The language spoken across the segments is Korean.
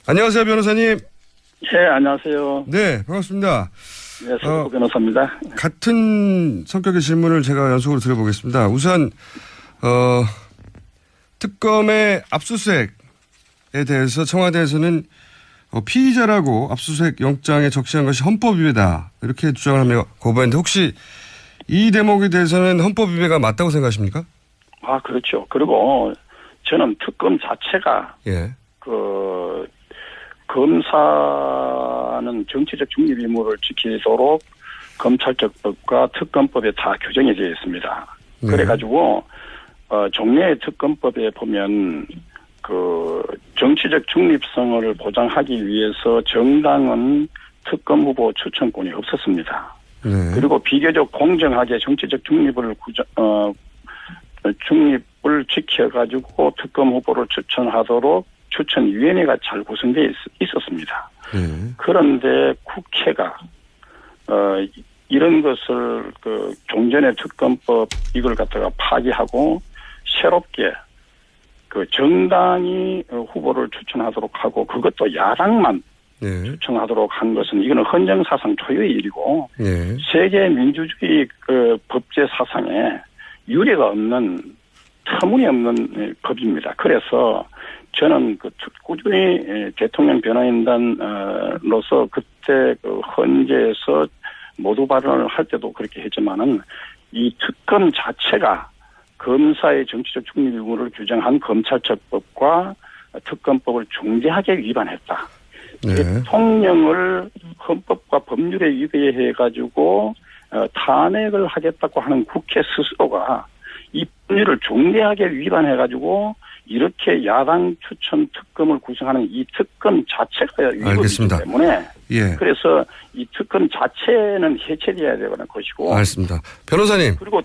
안녕하세요, 변호사님. 네, 안녕하세요. 네, 반갑습니다. 네, 서구 변호사입니다. 같은 성격의 질문을 제가 연속으로 드려보겠습니다. 우선 특검의 압수수색에 대해서 청와대에서는 피의자라고 압수수색 영장에 적시한 것이 헌법위배다 이렇게 주장을 하며 거부했는데 혹시 이 대목에 대해서는 헌법위배가 맞다고 생각하십니까? 아, 그렇죠. 그리고 저는 특검 자체가 검사는 정치적 중립 의무를 지키도록 검찰적법과 특검법에 다 규정이 되어 있습니다. 네. 그래가지고 종래의 특검법에 보면 그 정치적 중립성을 보장하기 위해서 정당은 특검 후보 추천권이 없었습니다. 네. 그리고 비교적 공정하게 정치적 중립을 지켜가지고 특검 후보를 추천하도록 추천위원회가 잘 구성되어 있었습니다. 그런데 국회가 이런 것을 그 종전의 특검법 이걸 갖다가 파기하고 새롭게 그 정당이 후보를 추천하도록 하고 그것도 야당만 추천하도록 한 것은 이거는 헌정사상 초유의 일이고 세계 민주주의 그 법제 사상에 유례가 없는 터무니없는 법입니다. 그래서 저는 그 꾸준히 대통령 변호인단으로서 그때 그 헌재에서 모두 발언을 할 때도 그렇게 했지만은 이 특검 자체가 검사의 정치적 중립 의무를 규정한 검찰처법과 특검법을 중대하게 위반했다. 대통령을 헌법과 법률에 위배해가지고 탄핵을 하겠다고 하는 국회 스스로가 이 법률을 중대하게 위반해가지고 이렇게 야당 추천 특검을 구성하는 이 특검 자체가 위법이기 때문에 그래서 이 특검 자체는 해체돼야 되는 것이고. 알겠습니다. 변호사님. 그리고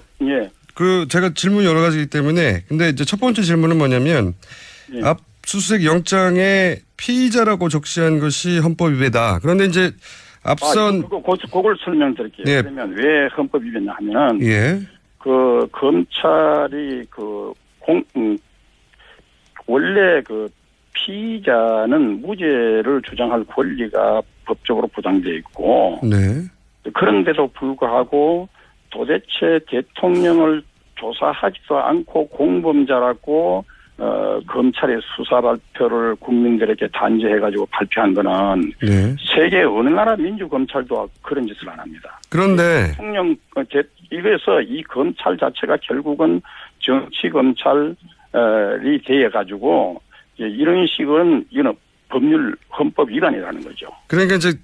그 제가 질문이 여러 가지이기 때문에 근데 이제 첫 번째 질문은 뭐냐면 압수수색 영장에 피의자라고 적시한 것이 헌법 위배다. 그런데 이제 앞선 그걸 설명드릴게요. 그러면 왜 헌법 위배냐 하면은 그 검찰이 원래 그 피의자는 무죄를 주장할 권리가 법적으로 보장되어 있고 그런데도 불구하고 도대체 대통령을 조사하지도 않고 공범자라고 검찰의 수사 발표를 국민들에게 단죄해가지고 발표한 거는 세계 어느 나라 민주검찰도 그런 짓을 안 합니다. 그런데 대통령 이래서 이 검찰 자체가 결국은 정치검찰이 되어가지고 이런 식은 이건 법률 헌법 위반이라는 거죠. 그러니까 이제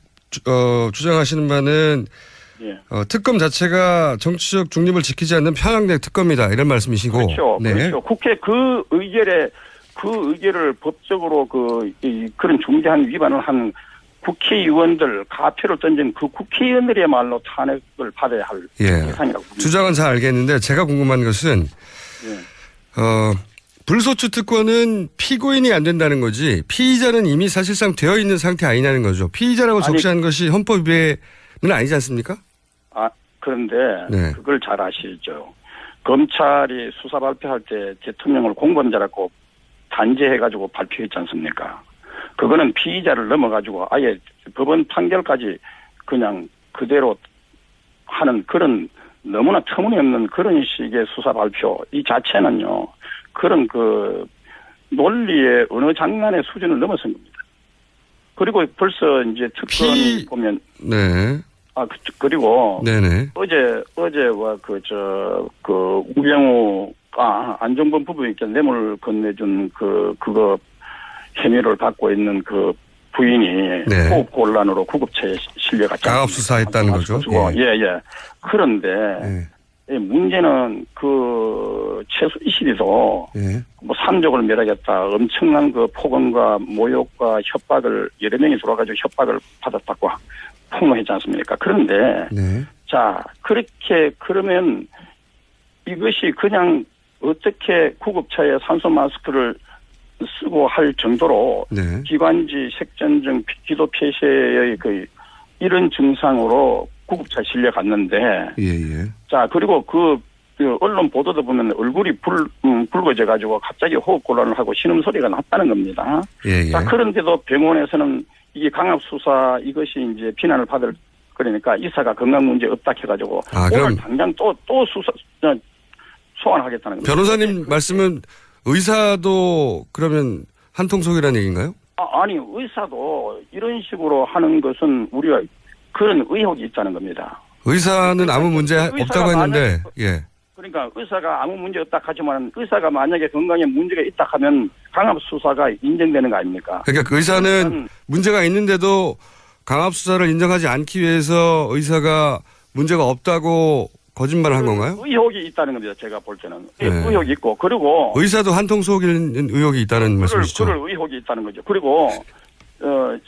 주장하시는 바는 특검 자체가 정치적 중립을 지키지 않는 편향된 특검이다 이런 말씀이시고. 그렇죠. 그렇죠. 국회 그 의결을 법적으로 그런 중대한 위반을 한 국회의원들 가표를 던진 그 국회의원들이야말로 탄핵을 받아야 할 대상이라고 봅니다. 주장은 잘 알겠는데 제가 궁금한 것은 불소추 특권은 피고인이 안 된다는 거지 피의자는 이미 사실상 되어 있는 상태 아니냐는 거죠. 피의자라고 적시한 것이 헌법 위배는 아니지 않습니까? 그런데 그걸 잘 아시죠. 검찰이 수사 발표할 때 대통령을 공범자라고 단죄해가지고 발표했지 않습니까? 그거는 피의자를 넘어가지고 아예 법원 판결까지 그냥 그대로 하는 그런 너무나 터무니없는 그런 식의 수사 발표 이 자체는요. 그런 그 논리의 어느 장난의 수준을 넘어선 겁니다. 그리고 벌써 이제 특검 보면 그리고 어제와 우병우가 안종범 부부에게 뇌물 건네준 그거 혐의를 받고 있는 그 부인이 호흡 곤란으로 구급차에 실려갔잖아요. 가압 수사했다는 거죠. 그런데 문제는 그 최수 이실이도 뭐 삼족을 멸하겠다 엄청난 그 폭언과 모욕과 협박을 여러 명이 들어와가지고 협박을 받았다고 폭로했지 않습니까? 그런데 자 그렇게 그러면 이것이 그냥 어떻게 구급차에 산소 마스크를 쓰고 할 정도로 기관지 색전증 기도 폐쇄의 이런 증상으로 구급차에 실려갔는데 자 그리고 그 그 언론 보도도 보면 얼굴이 붉어져 가지고 갑자기 호흡곤란을 하고 신음소리가 났다는 겁니다. 예, 예. 자, 그런데도 병원에서는 이게 강압수사 이것이 이제 비난을 받을 그러니까 이사가 건강 문제 없다 해가지고 오늘 당장 또 수사 소환하겠다는 겁니다. 변호사님 말씀은 의사도 그러면 한통속이라는 얘기인가요? 아니 의사도 이런 식으로 하는 것은 우리가 그런 의혹이 있다는 겁니다. 의사는 아무 문제 없다고 했는데, 예. 그러니까 의사가 아무 문제 없다 하지만 의사가 만약에 건강에 문제가 있다 하면 강압수사가 인정되는 거 아닙니까? 그러니까 그 의사는 문제가 있는데도 강압수사를 인정하지 않기 위해서 의사가 문제가 없다고 거짓말을 한 건가요? 의혹이 있다는 겁니다. 제가 볼 때는. 네. 의혹이 있고 그리고 의사도 한통속인 의혹이 있다는 말씀이시죠? 그럴 의혹이 있다는 거죠. 그리고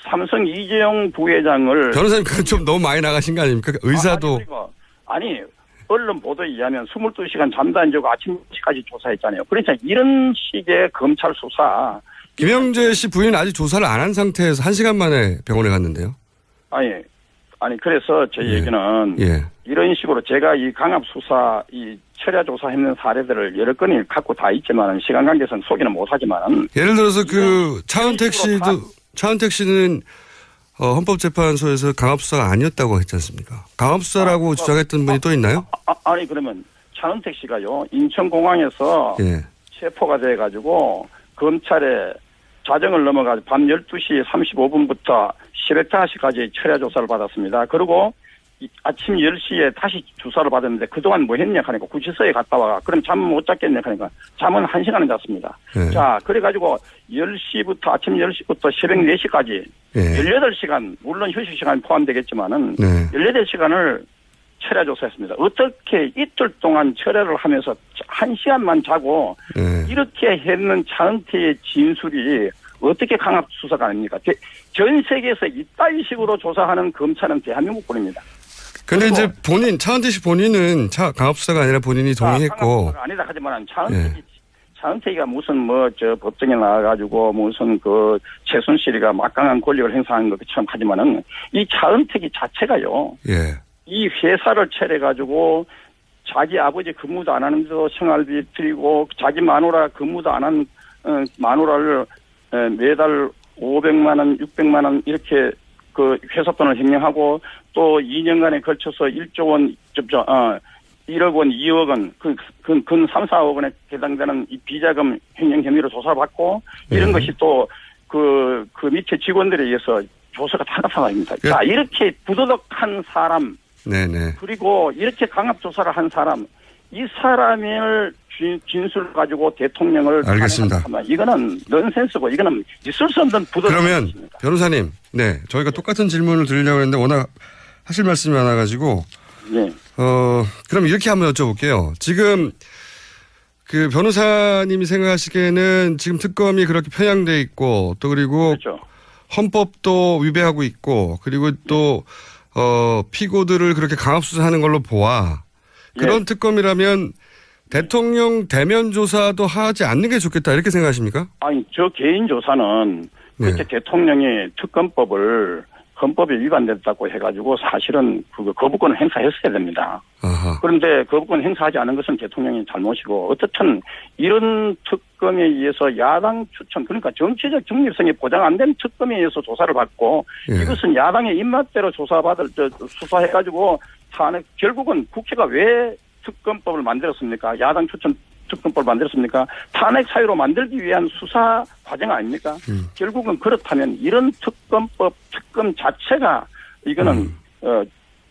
삼성 이재용 부회장을 변호사님 그건 좀 너무 많이 나가신 거 아닙니까? 의사도 아니 언론 보도에 의하면 22시간 잠도 안 자고 아침 10시까지 조사했잖아요. 그러니까 이런 식의 검찰 수사. 김영재 씨 부인 아직 조사를 안 한 상태에서 1시간 만에 병원에 갔는데요. 아니 그래서 제 얘기는 이런 식으로 제가 이 강압 수사 이 철야 조사했는 사례들을 여러 건이 갖고 다 있지만 시간 관계상 소개는 못하지만 예를 들어서 그 차은택 씨는 헌법재판소에서 강압수사가 아니었다고 했지 않습니까? 강압수사라고 주장했던 분이 또 있나요? 아니 그러면 차은택 씨가요 인천공항에서 체포가 돼가지고 검찰에 자정을 넘어가지고 밤 12시 35분부터 새벽 5시까지 철야 조사를 받았습니다. 그리고 아침 10시에 다시 주사를 받았는데 그동안 뭐 했냐 하니까 구치소에 갔다 와. 그럼 잠 못 잤겠냐 하니까 잠은 1시간은 잤습니다. 자, 그래가지고 10시부터 아침 10시부터 새벽 4시까지 18시간 물론 휴식 시간 포함되겠지만은 18시간을 철야 조사했습니다. 어떻게 이틀 동안 철야를 하면서 1시간만 자고 이렇게 했는 차은택의 진술이 어떻게 강압 수사가 아닙니까? 전 세계에서 이따위 식으로 조사하는 검찰은 대한민국뿐입니다. 그런데 이제 차은택 씨 본인은 강압 수사가 아니라 본인이 동의했고. 강압 수사가 아니다 하지만 차은택이가 무슨 법정에 나와가지고 무슨 최순실이가 막강한 권력을 행사하는 것처럼 하지만은 이 차은택이 자체가요. 이 회사를 차려가지고 자기 아버지 근무도 안 하는데도 생활비 드리고 자기 마누라 근무도 안 한 마누라를 매달 500만 원, 600만 원 이렇게 그 회사 돈을 횡령하고 또 2년간에 걸쳐서 1조 원, 1억 원, 2억 원, 근 3, 4억 원에 해당되는 이 비자금 횡령 혐의로 조사받고 이런 것이 또 그 밑에 직원들에 의해서 조사가 다 나타납니다. 자, 이렇게 부도덕한 사람 그리고 이렇게 강압 조사를 한 사람 이 사람을 진술 가지고 대통령을 알겠습니다. 이거는 넌센스고 이거는 있을 수 없는 부도덕. 그러면 변호사님, 저희가 똑같은 질문을 드리려고 했는데 워낙 하실 말씀이 많아가지고 그럼 이렇게 한번 여쭤볼게요. 지금 그 변호사님이 생각하시기에는 지금 특검이 그렇게 편향돼 있고 또 그리고 헌법도 위배하고 있고 그리고 또 피고들을 그렇게 강압 수사하는 걸로 보아. 그런 특검이라면 대통령 대면 조사도 하지 않는 게 좋겠다 이렇게 생각하십니까? 아니 저 개인 조사는 그때 대통령이 특검법을 헌법에 위반됐다고 해가지고 사실은 거부권을 행사했어야 됩니다. 그런데 거부권 행사하지 않은 것은 대통령이 잘못이고 어떻든 이런 특검에 의해서 야당 추천 그러니까 정치적 중립성이 보장 안 된 특검에 의해서 조사를 받고 이것은 야당의 입맛대로 수사해가지고 탄핵 결국은 국회가 왜 특검법을 만들었습니까? 야당 추천 특검법을 만들었습니까? 탄핵 사유로 만들기 위한 수사 과정 아닙니까? 결국은 그렇다면 이런 특검 자체가 이거는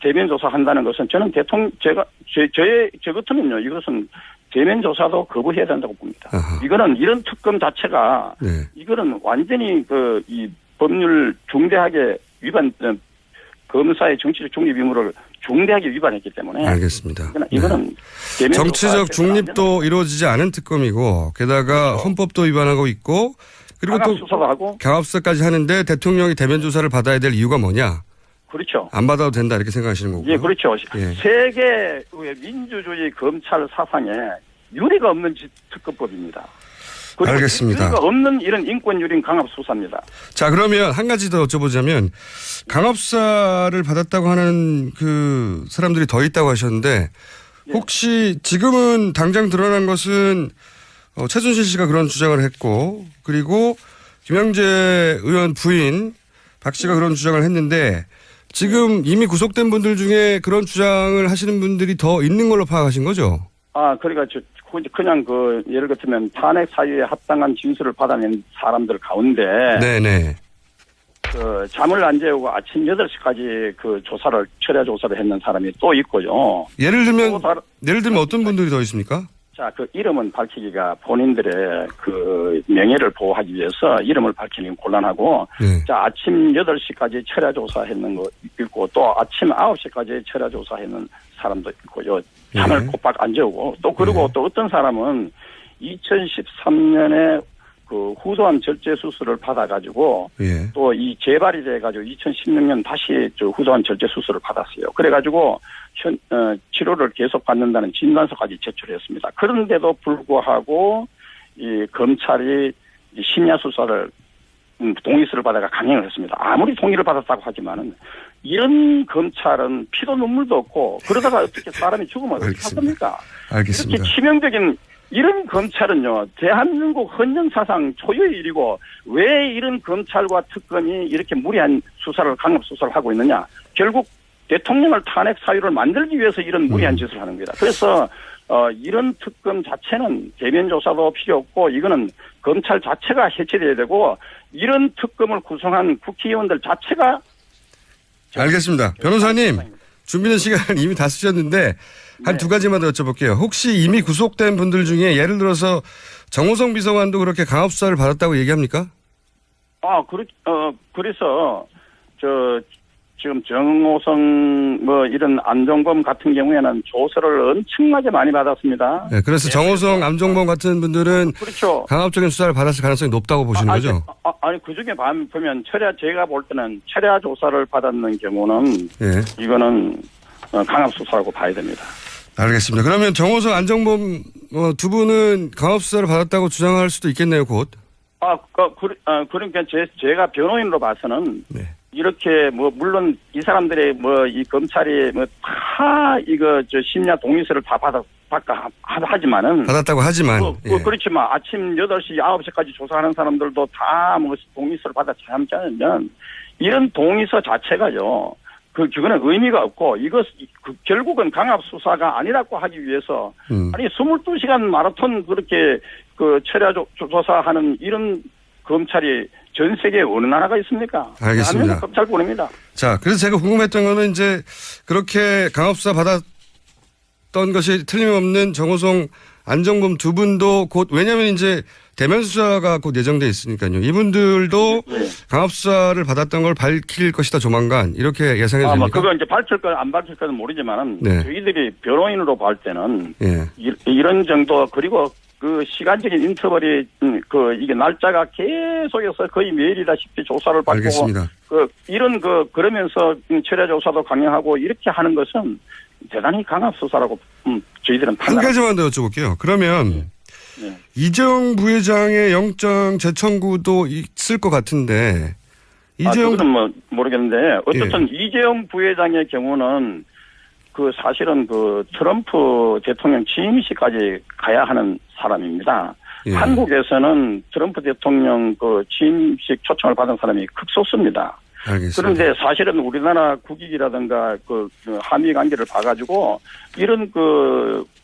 대면 조사한다는 것은 저는 저 같으면요 이것은 대면 조사도 거부해야 된다고 봅니다. 이거는 이런 특검 자체가 이거는 완전히 이 법률 중대하게 위반 검사의 정치적 중립 의무를 중대하게 위반했기 때문에 알겠습니다. 이거는 정치적 중립도 이루어지지 않은 특검이고 게다가 헌법도 위반하고 있고 그리고 또 강압수사까지 하는데 대통령이 대면 조사를 받아야 될 이유가 뭐냐? 그렇죠. 안 받아도 된다 이렇게 생각하시는 거고요. 예, 그렇죠. 세계 민주주의 검찰 사상에 유례가 없는 특검법입니다. 알겠습니다. 유례가 없는 이런 인권유린 강압수사입니다. 자, 그러면 한 가지 더 여쭤보자면 강압수사를 받았다고 하는 그 사람들이 더 있다고 하셨는데 혹시 지금은 당장 드러난 것은 최순실 씨가 그런 주장을 했고 그리고 김영재 의원 부인 박 씨가 그런 주장을 했는데 지금 이미 구속된 분들 중에 그런 주장을 하시는 분들이 더 있는 걸로 파악하신 거죠? 그러니까 그냥 예를 들면 탄핵 사유에 합당한 진술을 받아낸 사람들 가운데 네네. 잠을 안 재우고 아침 8시까지 철야 조사를 했는 사람이 또 있고요. 예를 들면 어떤 분들이 더 있습니까? 자, 이름은 밝히기가 본인들의 명예를 보호하기 위해서 이름을 밝히는 게 곤란하고, 네. 자, 아침 8시까지 철야 조사했는 거 있고, 또 아침 9시까지 철야 조사했는 사람도 있고요. 잠을 꼬박 안 재우고, 또 그리고 또 어떤 사람은 2013년에 후소암 절제 수술을 받아가지고, 또 이 재발이 돼가지고 2016년 다시 후소암 절제 수술을 받았어요. 그래가지고, 치료를 계속 받는다는 진단서까지 제출했습니다. 그런데도 불구하고 이 검찰이 심야 수사를 동의서를 받아가 강행을 했습니다. 아무리 동의를 받았다고 하지만은 이런 검찰은 피도 눈물도 없고 그러다가 어떻게 사람이 죽으면 어떻게 합니까? 알겠습니다. 이렇게 치명적인 이런 검찰은요, 대한민국 헌정사상 초유의 일이고 왜 이런 검찰과 특검이 이렇게 무리한 수사를 강압 수사를 하고 있느냐? 결국 대통령을 탄핵 사유를 만들기 위해서 이런 무리한 짓을 하는 겁니다. 그래서 이런 특검 자체는 대면 조사도 필요 없고 이거는 검찰 자체가 해체돼야 되고 이런 특검을 구성한 국회의원들 자체가 알겠습니다. 변호사님 준비된 시간 이미 다 쓰셨는데 한 두 가지만 더 여쭤볼게요. 혹시 이미 구속된 분들 중에 예를 들어서 정호성 비서관도 그렇게 강압 수사를 받았다고 얘기합니까? 그래서 지금 정호성 이런 안종범 같은 경우에는 조서를 엄청나게 많이 받았습니다. 네, 그래서 정호성, 안종범 같은 분들은 그렇죠. 강압적인 수사를 받았을 가능성이 높다고 보시는 거죠? 아니 그중에 보면 제가 볼 때는 철야 조사를 받았는 경우는 이거는 강압 수사라고 봐야 됩니다. 알겠습니다. 그러면 정호성, 안종범 두 분은 강압 수사를 받았다고 주장할 수도 있겠네요, 곧. 그러니까 제가 변호인으로 봐서는 이렇게 물론 이 사람들의 이 검찰이 다 이거 심야 동의서를 다 받았다고 하지만 그렇지만 아침 8시 9시까지 조사하는 사람들도 다 동의서를 받았지 않으면 이런 동의서 자체가요 그거는 의미가 없고 결국은 강압 수사가 아니라고 하기 위해서 아니 22시간 마라톤 그렇게 철야 조사하는 이런 검찰이 전 세계에 어느 나라가 있습니까? 알겠습니다. 검찰뿐입니다. 자, 그래서 제가 궁금했던 거는 이제 그렇게 강압수사 받았던 것이 틀림없는 정호성, 안종범 두 분도 곧 왜냐하면 이제 대면 수사가 곧 예정돼 있으니까요. 이분들도 강압수사를 받았던 걸 밝힐 것이다 조만간 이렇게 예상해도 됩니까? 그거 이제 밝힐 거 안 밝힐 거는 모르지만은 저희들이 변호인으로 볼 때는 이런 정도 그리고 시간적인 인터벌이 이게 날짜가 계속해서 거의 매일이다시피 조사를 받고 알겠습니다. 그러면서 철야 조사도 강행하고 이렇게 하는 것은 대단히 강압 수사라고 저희들은 한 가지만 더 여쭤볼게요. 그러면 이재용 부회장의 영장 재청구도 있을 것 같은데 그건 모르겠는데 어쨌든 이재용 부회장의 경우는 사실은 트럼프 대통령 취임식까지 가야 하는 사람입니다. 한국에서는 트럼프 대통령 취임식 초청을 받은 사람이 극소수입니다. 알겠습니다. 그런데 사실은 우리나라 국익이라든가 한미 관계를 봐가지고 이런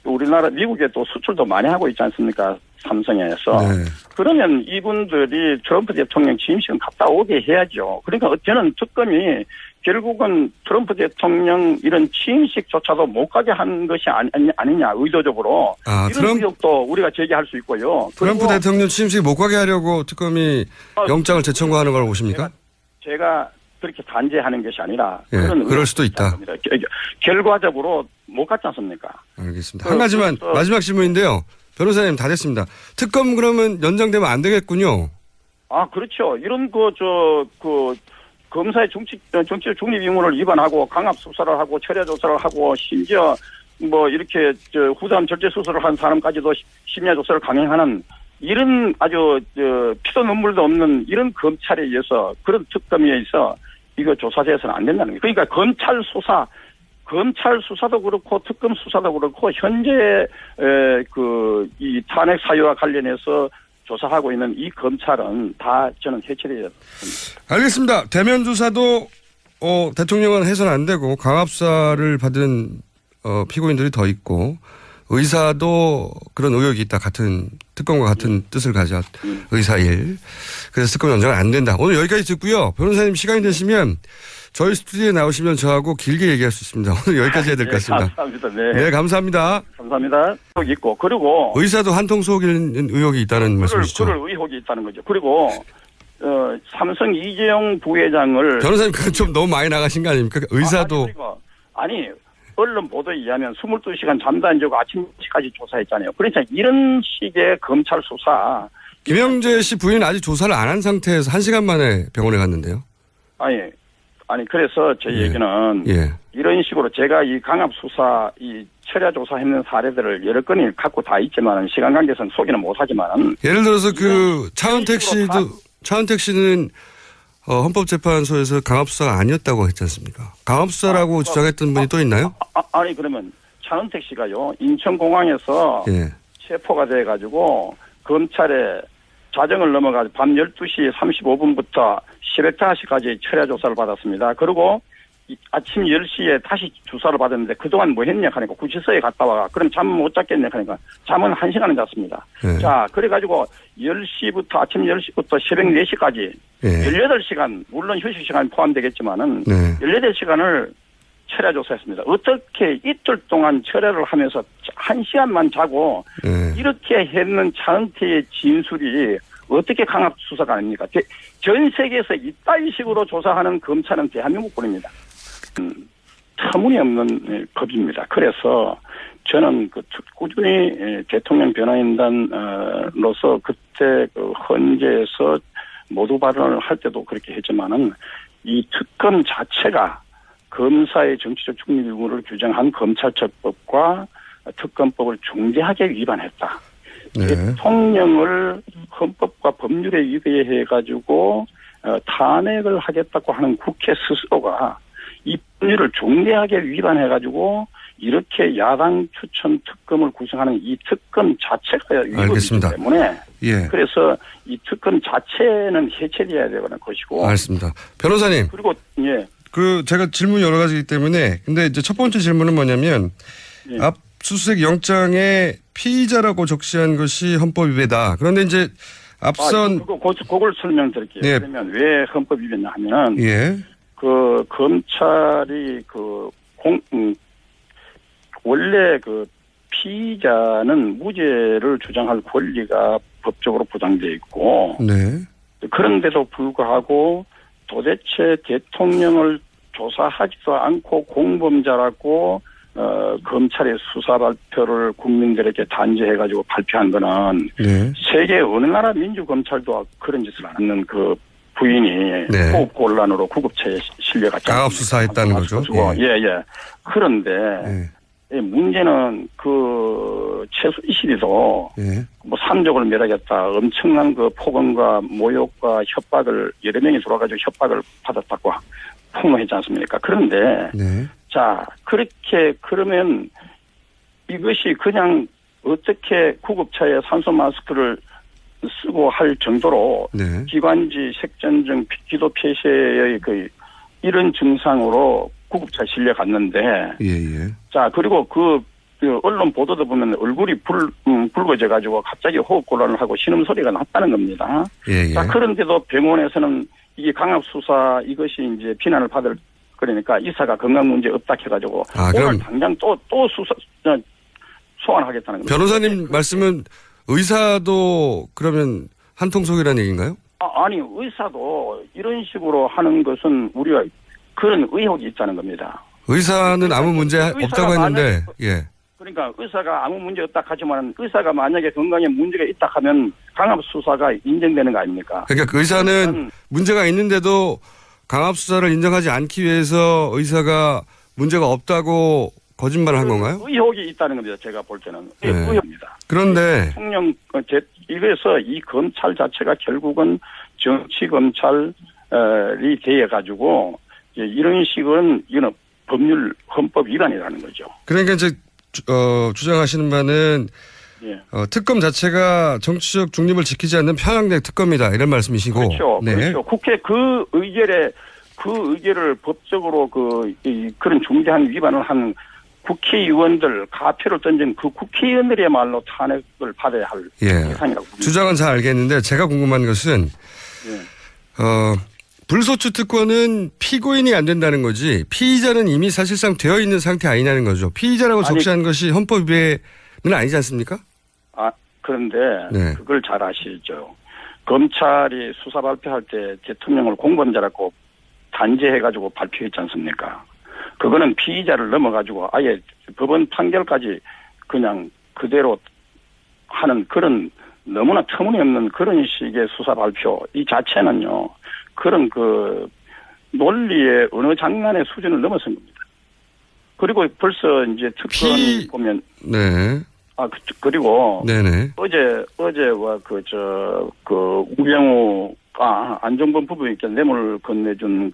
우리나라 미국에 또 수출도 많이 하고 있지 않습니까? 삼성에서. 그러면 이분들이 트럼프 대통령 취임식은 갔다 오게 해야죠. 그러니까 저는 특검이 결국은 트럼프 대통령 이런 취임식조차도 못 가게 한 것이 아니냐 의도적으로 이런 의혹도 우리가 제기할 수 있고요. 트럼프 대통령 취임식 못 가게 하려고 특검이 영장을 재청구하는 걸 보십니까? 제가 그렇게 단죄하는 것이 아니라 그럴 수도 있다. 결과적으로 못 갔지 않습니까? 알겠습니다. 한 가지만 마지막 질문인데요. 변호사님 다 됐습니다. 특검 그러면 연장되면 안 되겠군요. 그렇죠. 이런 검사의 정치적 중립 의무를 위반하고 강압 수사를 하고 철야 조사를 하고 심지어 이렇게 후담 절제 수술을 한 사람까지도 심야 조사를 강행하는 이런 아주 피도 눈물도 없는 이런 검찰에 의해서 그런 특검에 의해서 이거 조사돼서는 안 된다는 거예요. 그러니까 검찰 수사 검찰 수사도 그렇고 특검 수사도 그렇고 현재 이 탄핵 사유와 관련해서 조사하고 있는 이 검찰은 다 저는 해체돼야 됩니다. 알겠습니다. 대면 조사도 대통령은 해서는 안 되고 강압수사를 받은 피고인들이 더 있고 의사도 그런 의혹이 있다. 같은 특검과 같은 뜻을 가져 의사일. 그래서 특검 연장은 안 된다. 오늘 여기까지 듣고요. 변호사님 시간이 되시면 저희 스튜디오에 나오시면 저하고 길게 얘기할 수 있습니다. 오늘 여기까지 해야 될 것 같습니다. 감사합니다. 네. 네, 감사합니다. 감사합니다. 있고 그리고 의사도 한통 속이는 의혹이 있다는 말씀이시죠? 그럴 의혹이 있다는 거죠. 그리고 삼성 이재용 부회장을 변호사님 그건 좀 너무 많이 나가신 거 아닙니까? 의사도 아니 언론 보도에 의하면 22시간 잠도 안 자고 아침 10시까지 조사했잖아요. 그러니까 이런 식의 검찰 수사. 김영재 씨 부인은 아직 조사를 안 한 상태에서 1시간 만에 병원에 갔는데요. 아니 그래서 제 얘기는 이런 식으로 제가 이 강압 수사, 이 철야 조사했는 사례들을 여러 건을 갖고 다 있지만은 시간 관계상 소개는 못하지만은 예를 들어서 그 차은택 씨는 헌법재판소에서 강압 수사가 아니었다고 했지 않습니까? 강압 수사라고 주장했던 분이 또 있나요? 아니 그러면 차은택 씨가요 인천공항에서 체포가 돼가지고 검찰에 자정을 넘어가지고 밤 12시 35분부터 새벽 5시까지 철야 조사를 받았습니다. 그리고 아침 10시에 다시 주사를 받았는데 그동안 뭐 했냐 하니까 구치소에 갔다 와가. 그럼 잠 못 잤겠냐 하니까 잠은 1시간은 잤습니다. 자, 그래가지고 10시부터 아침 10시부터 새벽 4시까지 18시간, 물론 휴식 시간이 포함되겠지만은 18시간을 철야 조사했습니다. 어떻게 이틀 동안 철야를 하면서 1시간만 자고 이렇게 했는 차은택의 진술이 어떻게 강압 수사가 아닙니까? 전 세계에서 이따위 식으로 조사하는 검찰은 대한민국뿐입니다. 터무니없는 법입니다. 그래서 저는 꾸준히 대통령 변호인단으로서 그때 헌재에서 모두 발언을 할 때도 그렇게 했지만은 이 특검 자체가 검사의 정치적 중립 의무를 규정한 검찰처법과 특검법을 중대하게 위반했다. 대통령을 헌법과 법률에 위배해가지고 탄핵을 하겠다고 하는 국회 스스로가 이 법률을 중대하게 위반해가지고 이렇게 야당 추천 특검을 구성하는 이 특검 자체가 위법이기 때문에 그래서 이 특검 자체는 해체돼야 되는 것이고. 알겠습니다. 변호사님. 그리고 제가 질문 여러 가지이기 때문에 근데 이제 첫 번째 질문은 뭐냐면 압수수색 영장에 피의자라고 적시한 것이 헌법 위배다. 그런데 이제 앞선 그걸 설명드릴게요. 그러면 왜 헌법 위배냐 하면은 그 검찰이 원래 피의자는 무죄를 주장할 권리가 법적으로 보장되어 있고 그런데도 불구하고 도대체 대통령을 조사하지도 않고 공범자라고 검찰의 수사 발표를 국민들에게 단죄해가지고 발표한 거는 세계 어느 나라 민주검찰도 그런 짓을 안 하는 그 부인이 호흡곤란으로 구급차에 실려갔죠. 강압 수사했다는 거죠. 그런데 문제는 최순실이도 뭐 산적을 매라겠다 엄청난 폭언과 모욕과 협박을 여러 명이 들어와가지고 협박을 받았다고 폭로했지 않습니까? 그런데 자 그러면 이것이 그냥 어떻게 구급차에 산소 마스크를 쓰고 할 정도로 기관지 색전증 기도 폐쇄의 이런 증상으로 구급차에 실려갔는데 자 그리고 언론 보도도 보면 얼굴이 붉어져 가지고 갑자기 호흡곤란을 하고 신음소리가 났다는 겁니다. 자 그런데도 병원에서는 이게 강압 수사 이것이 이제 비난을 받을 그러니까 의사가 건강 문제 없다 해가지고 오늘 당장 또 수사 소환하겠다는 겁니다. 변호사님 말씀은 의사도 그러면 한통속이라는 얘기인가요? 아니 의사도 이런 식으로 하는 것은 우리가 그런 의혹이 있다는 겁니다. 의사는 아무 문제 없다고 했는데 그러니까 의사가 아무 문제 없다 하지만 의사가 만약에 건강에 문제가 있다 하면 강압 수사가 인정되는 거 아닙니까? 그러니까 그 의사는 문제가 있는데도 강압 수사를 인정하지 않기 위해서 의사가 문제가 없다고 거짓말을 한 건가요? 의혹이 있다는 겁니다. 제가 볼 때는 의혹입니다. 그런데 대통령 이래서 이 검찰 자체가 결국은 정치 검찰이 되어 가지고 이런 식은 이거는 법률 헌법 위반이라는 거죠. 그러니까 이제 주장하시는 바는 예. 특검 자체가 정치적 중립을 지키지 않는 편향된 특검이다 이런 말씀이시고. 그렇죠. 네. 그렇죠. 국회 그 의결을 법적으로 그런 중대한 위반을 한 국회의원들 가표를 던진 그 국회의원들이야말로 탄핵을 받아야 할 대상이라고 봅니다. 주장은 잘 알겠는데 제가 궁금한 것은 불소추 특권은 피고인이 안 된다는 거지 피의자는 이미 사실상 되어 있는 상태 아니냐는 거죠. 피의자라고 적시한 것이 헌법 위배는 아니지 않습니까? 그런데 네. 그걸 잘 아시죠. 검찰이 수사 발표할 때 대통령을 공범자라고 단죄해가지고 발표했지 않습니까? 그거는 피의자를 넘어가지고 아예 법원 판결까지 그냥 그대로 하는 그런 너무나 터무니없는 그런 식의 수사 발표 이 자체는요. 그런 그 논리의 어느 장난의 수준을 넘어선 겁니다. 그리고 벌써 이제 특검 보면 네. 그리고 네네. 어제와 우병우가 안종범 부부에게 뇌물 건네준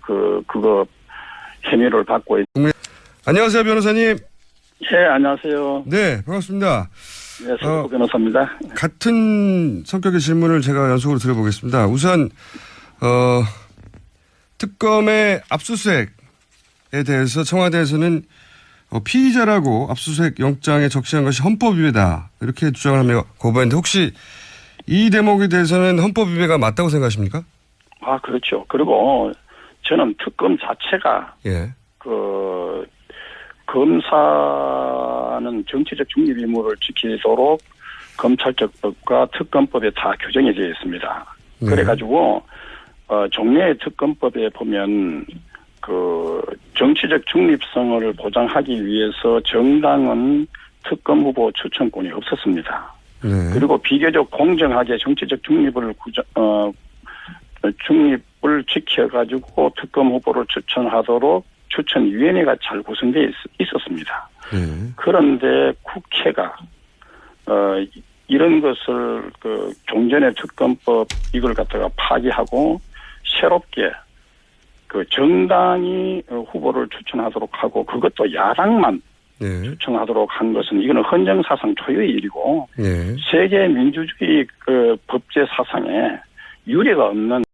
그거 혐의를 받고 안녕하세요 변호사님. 네 안녕하세요. 네 반갑습니다. 네 서구 변호사입니다. 같은 성격의 질문을 제가 연속으로 드려보겠습니다. 우선 특검의 압수수색에 대해서 청와대에서는 피의자라고 압수수색 영장에 적시한 것이 헌법 위배다 이렇게 주장을 하며 거부했는데 혹시 이 대목에 대해서는 헌법 위배가 맞다고 생각하십니까? 그렇죠. 그리고 저는 특검 자체가 검사는 정치적 중립 의무를 지키도록 검찰적법과 특검법에 다 규정이 되어 있습니다. 네. 그래가지고 종래의 특검법에 보면 그 정치적 중립성을 보장하기 위해서 정당은 특검 후보 추천권이 없었습니다. 네. 그리고 비교적 공정하게 정치적 중립을 지켜가지고 특검 후보를 추천하도록 추천위원회가 잘 구성되어 있었습니다. 네. 그런데 국회가 이런 것을 종전의 특검법 이걸 갖다가 파기하고 새롭게 정당이 후보를 추천하도록 하고 그것도 야당만 추천하도록 한 것은 이거는 헌정사상 초유의 일이고 세계 민주주의 법제 사상에 유례가 없는